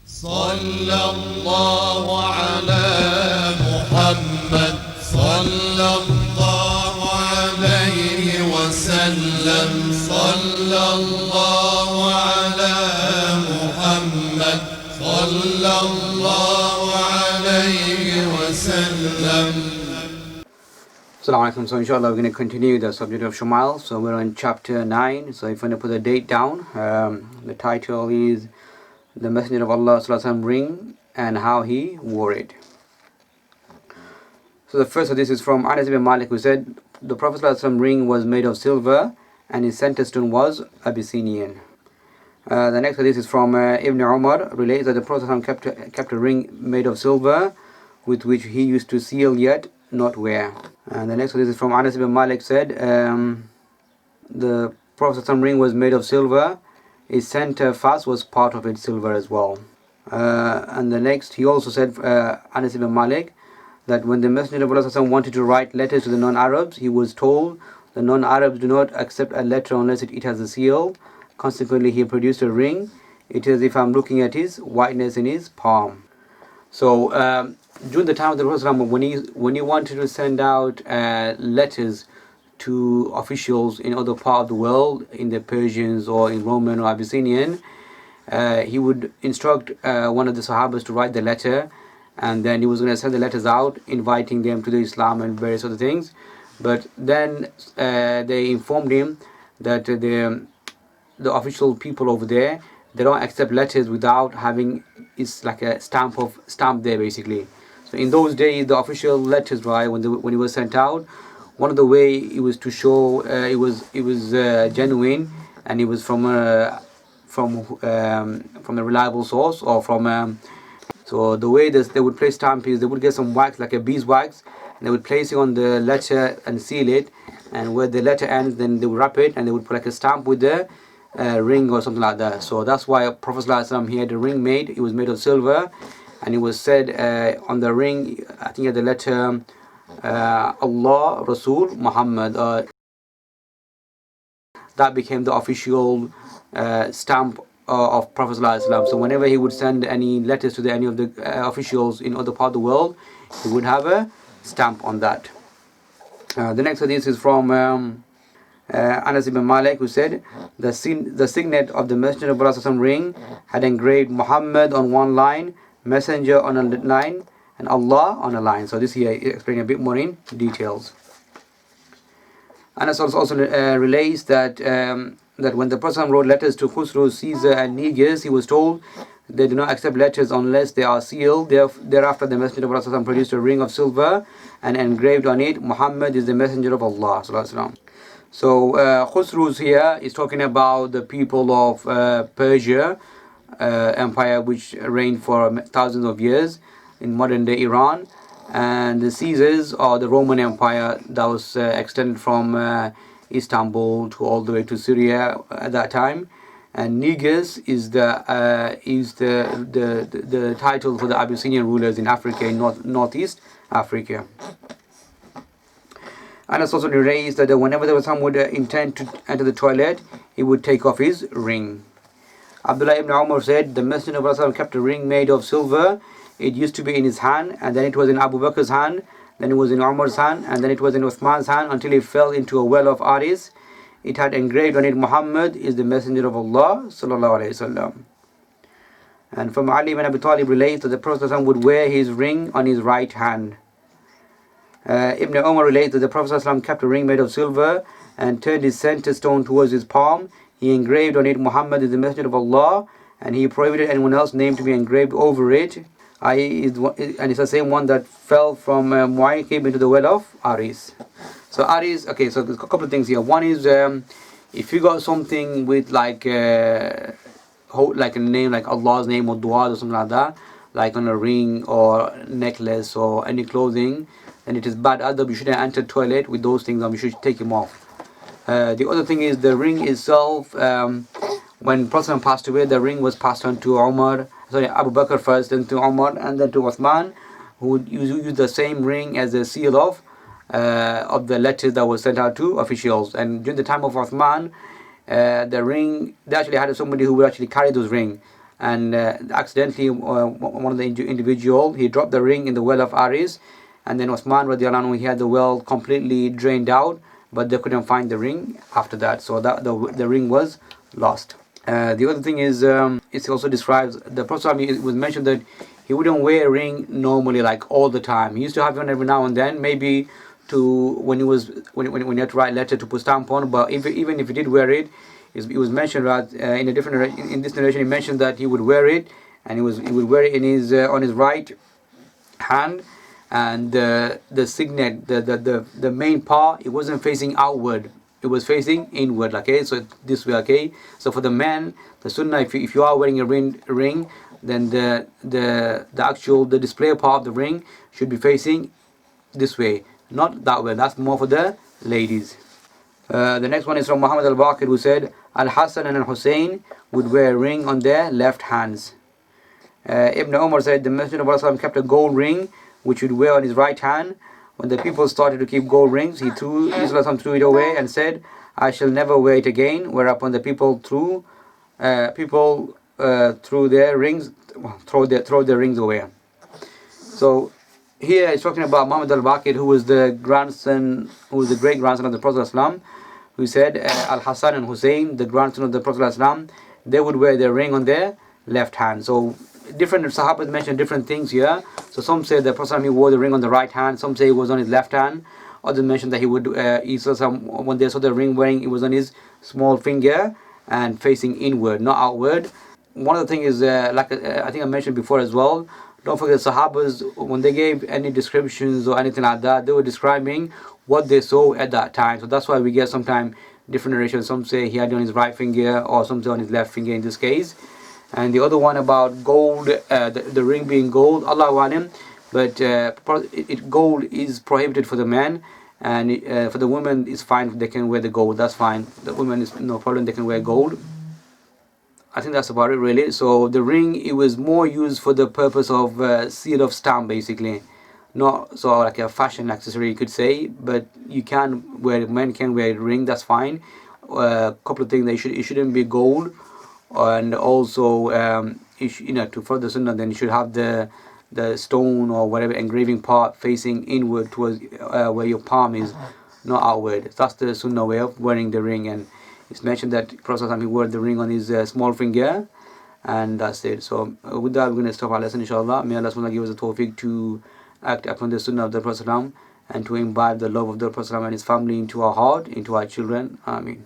صلى الله على محمد صلى الله عليه وسلم صلى الله على محمد صلى الله عليه وسلم. Assalamu alaikum. So inshallah we're going to continue the subject of Shamail. So we're on chapter 9. So if you want to put the date down, the title is The Messenger of Allah Sallallahu Alaihi Wasallam Ring and How He Wore It. So the first of this is from Anas ibn Malik, who said the Prophet Sallallahu Alaihi Wasallam ring was made of silver and his center stone was Abyssinian. The next of this is from Ibn Umar, relates that the Prophet Sallallahu Alaihi Wasallam kept a ring made of silver with which he used to seal yet not wear. And the next one is from Anas ibn Malik said the Prophet's ring was made of silver, his center fast was part of it silver as well. And the next, he also said, Anas ibn Malik, that when the Messenger of Allah wanted to write letters to the non-Arabs, he was told the non-Arabs do not accept a letter unless it has a seal. Consequently, he produced a ring. It is as if I'm looking at his whiteness in his palm. So during the time of the Prophet when he wanted to send out letters to officials in other parts of the world, in the Persians or in Roman or Abyssinian, he would instruct one of the Sahabas to write the letter, and then he was going to send the letters out, inviting them to the Islam and various other things. But then they informed him that the official people over there, they don't accept letters without having, it's like a stamp there basically. So in those days, the official letters, right, when it was sent out, one of the way it was to show it was genuine and it was from a reliable source, or from so the way they would place stamp is they would get some wax, like a beeswax, and they would place it on the letter and seal it, and where the letter ends, then they would wrap it and they would put like a stamp with the ring or something like that. So that's why Prophet ﷺ, he had a ring made. It was made of silver, and it was said on the ring, I think, the letter Allah, Rasul, Muhammad. That became the official stamp of Prophet ﷺ. So whenever he would send any letters to any of the officials in other part of the world, he would have a stamp on that. The next hadith is from Anas ibn Malik, who said the signet of the Messenger of Allah ring had engraved Muhammad on one line, Messenger on a line, and Allah on a line. So this here explaining a bit more in details. Anas also relates that when the Prophet wrote letters to Khusru, Caesar and Negus, he was told they do not accept letters unless they are sealed. Thereafter the Messenger of Allah produced a ring of silver and engraved on it, Muhammad is the Messenger of Allah. So Khusru's here is talking about the people of Persia empire, which reigned for thousands of years in modern day Iran, and the Caesars are the Roman Empire that was extended from Istanbul to all the way to Syria at that time. And Negus is the title for the Abyssinian rulers in Africa, in northeast Africa. Anas also narrates that whenever the Prophet would intend to enter the toilet, he would take off his ring. Abdullah ibn Umar said the Messenger of Allah kept a ring made of silver. It used to be in his hand, and then it was in Abu Bakr's hand, then it was in Umar's hand, and then it was in Uthman's hand until it fell into a well of Aris. It had engraved on it, Muhammad is the Messenger of Allah sallallahu alaihi wasallam. And from Ali ibn Abi Talib relates that the Prophet would wear his ring on his right hand. Ibn Umar relates that the Prophet ﷺ kept a ring made of silver and turned his center stone towards his palm. He engraved on it, Muhammad is the Messenger of Allah, and he prohibited anyone else's name to be engraved over it. And it's the same one that fell from Mu'aykib into the well of Aris. So Aris, okay, so there's a couple of things here. One is if you got something with like a name, like Allah's name or dua or something like that, like on a ring or necklace or any clothing, then it is bad adab. You shouldn't enter toilet with those things, and you should take them off. The other thing is the ring itself. When Prophet passed away, the ring was passed on to Abu Bakr first, then to Umar, and then to Uthman, who would use the same ring as a seal of the letters that were sent out to officials. And during the time of Uthman, the ring, they actually had somebody who would actually carry those rings. and accidentally one of the individual, he dropped the ring in the well of Aris, and then Osman radiallahu anhu, he had the well completely drained out, but they couldn't find the ring after that, so that the ring was lost. The other thing is, it also describes the Prophet. It was mentioned that he wouldn't wear a ring normally, like all the time. He used to have one every now and then, maybe to when he had to write letter to put stamp on. But even if he did wear it, it was mentioned that in this narration, he mentioned that he would wear it, and he would wear it in his on his right hand, and the signet, the main part, it wasn't facing outward, it was facing inward. Okay, so this way. Okay, so for the man, the sunnah, if you are wearing a ring, then the display part of the ring should be facing this way, not that way. That's more for the ladies. The next one is from Muhammad al-Baqir, who said Al-Hassan and Al-Hussein would wear a ring on their left hands. Ibn Umar said the Messenger of Allah kept a gold ring which he would wear on his right hand. When the people started to keep gold rings, he threw it away and said, I shall never wear it again. Whereupon the people threw their rings away. So here it's talking about Muhammad al-Baqir, who was the great grandson of the Prophet ﷺ, who said Al-Hassan and Hussein, the grandson of the Prophet ﷺ, they would wear their ring on their left hand. So different Sahabas mention different things here. So some say the Prophet ﷺ wore the ring on the right hand, some say it was on his left hand. Others mention that when they saw the ring wearing, it was on his small finger and facing inward, not outward. One of the things is, I think I mentioned before as well, don't forget the Sahabas, when they gave any descriptions or anything like that, they were describing what they saw at that time. So that's why we get sometimes different narrations. Some say he had it on his right finger, or some say on his left finger in this case. And the other one about gold, the ring being gold, Allahu Alam, but gold is prohibited for the man, and for the women it's fine, they can wear the gold, that's fine. The women is no problem, they can wear gold. I think that's about it really. So the ring, it was more used for the purpose of seal of stamp, basically, not so like a fashion accessory, you could say. But men can wear a ring, that's fine. A couple of things, it shouldn't be gold, and also to further sunnah, then you should have the stone or whatever engraving part facing inward towards where your palm is, not outward. That's the sunnah way of wearing the ring. And it's mentioned that Prophet he wore the ring on his small finger, and that's it. So with that, we're going to stop our lesson, inshallah. May Allah subhanahu give us the tawfiq to act upon the sunnah of the Prophet and to imbibe the love of the Prophet and his family into our heart, into our children. Ameen.